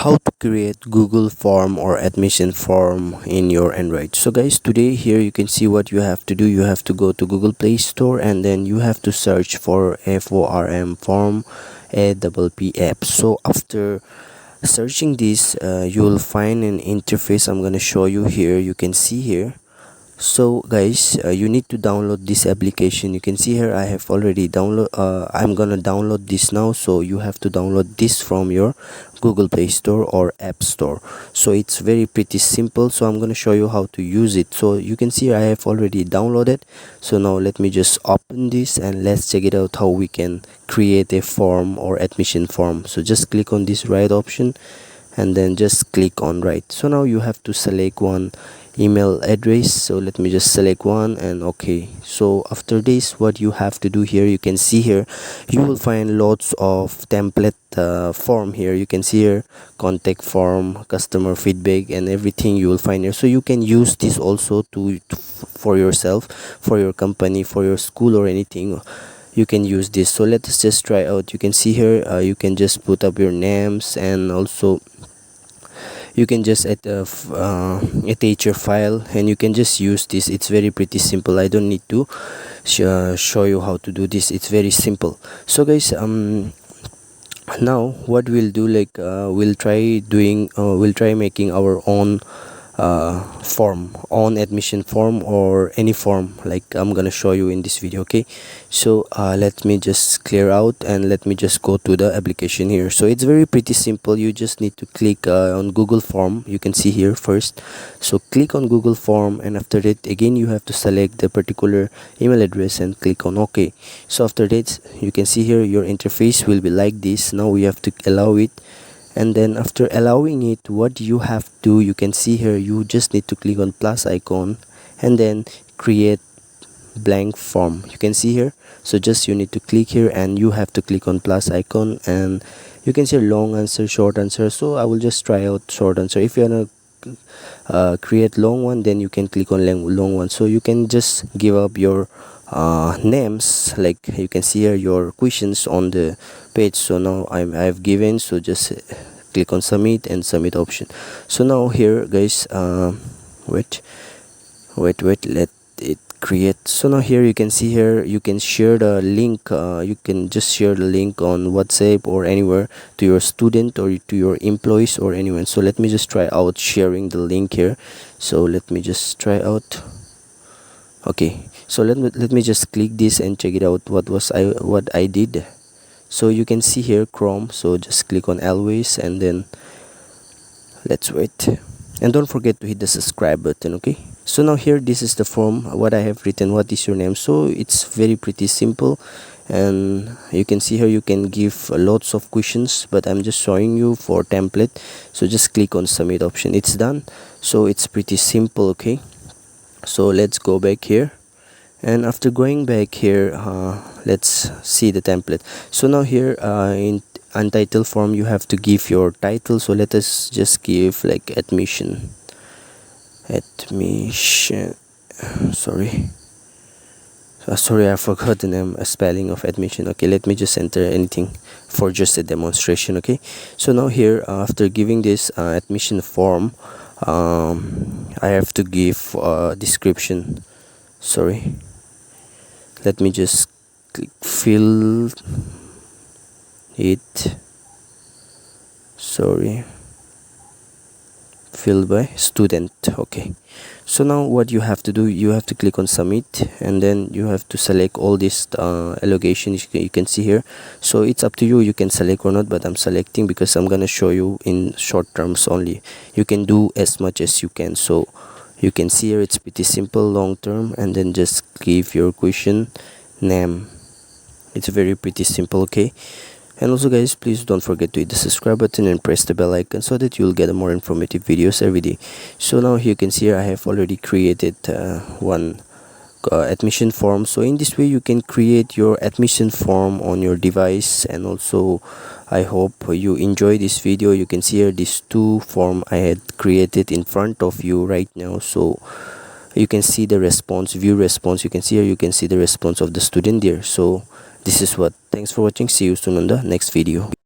How to create Google form or admission form in your Android. So guys, today here you can see what you have to do. You have to go to Google Play Store and then you have to search for form APP app. So after searching this, you will find an interface. I'm gonna show you here. You can see here. So guys, you need to download this application. You can see here I have already download. I'm gonna download this now, so you have to download this from your Google Play Store or App Store. So it's very pretty simple, so I'm gonna show you how to use it. So you can see I have already downloaded. So now let me just open this and let's check it out how we can create a form or admission form. So just click on this right option and then just click on right. So now you have to select one email address, so let me just select one and okay. So after this, what you have to do here, you can see here you will find lots of template form here. You can see here contact form, customer feedback, and everything you will find here. So you can use this also for yourself, for your company, for your school or anything. You can use this. So let's just try out. You can see here you can just put up your names, and also you can just attach your file and you can just use this. It's very pretty simple. I don't need to show you how to do this. It's very simple. So guys, now what we'll do, like we'll try making our own form, on admission form or any form like I'm gonna show you in this video. Okay, so let me just clear out and let me just go to the application here. So it's very pretty simple. You just need to click on Google form. You can see here first, so click on Google form, and after that again you have to select the particular email address and click on OK. So after that, you can see here your interface will be like this. Now we have to allow it, and then after allowing it, what you have to, you can see here, you just need to click on plus icon and then create blank form. You can see here, so just you need to click here and you have to click on plus icon, and you can see long answer, short answer. So I will just try out short answer. If you wanna create long one, then you can click on long one. So you can just give up your names, like you can see here your questions on the page. So now I've given, so just click on submit and submit option. So now here guys, wait, let it create. So now here you can see here you can share the link. You can just share the link on WhatsApp or anywhere to your student or to your employees or anyone. So let me just try out sharing the link here. So let me just try out. Okay, so let me just click this and check it out what I did. So you can see here Chrome, so just click on always and then let's wait, and don't forget to hit the subscribe button. Okay, so now here this is the form, what I have written, what is your name. So it's very pretty simple, and you can see here you can give lots of questions, but I'm just showing you for template. So just click on submit option. It's done. So it's pretty simple. Okay, so let's go back here, and after going back here, let's see the template. So now here in untitled form you have to give your title. So let us just give like admission, sorry, I forgot the name, spelling of admission. Okay, let me just enter anything for just a demonstration. Okay, so now here after giving this admission form, I have to give description. Sorry, let me just click fill it. Sorry, filled by student. Okay, so now what you have to do, you have to click on submit, and then you have to select all these allocations you can see here. So it's up to you, you can select or not, but I'm selecting because I'm gonna show you in short terms only. You can do as much as you can. So you can see here it's pretty simple. Long term, and then just give your question name. It's very pretty simple. Okay, and also guys, please don't forget to hit the subscribe button and press the bell icon so that you'll get more informative videos every day. So now you can see here I have already created one admission form. So in this way you can create your admission form on your device. And also I hope you enjoy this video. You can see here these two form I had created in front of you right now. So you can see the response, view response. You can see here, you can see the response of the student there. So this is what. Thanks for watching. See you soon on the next video.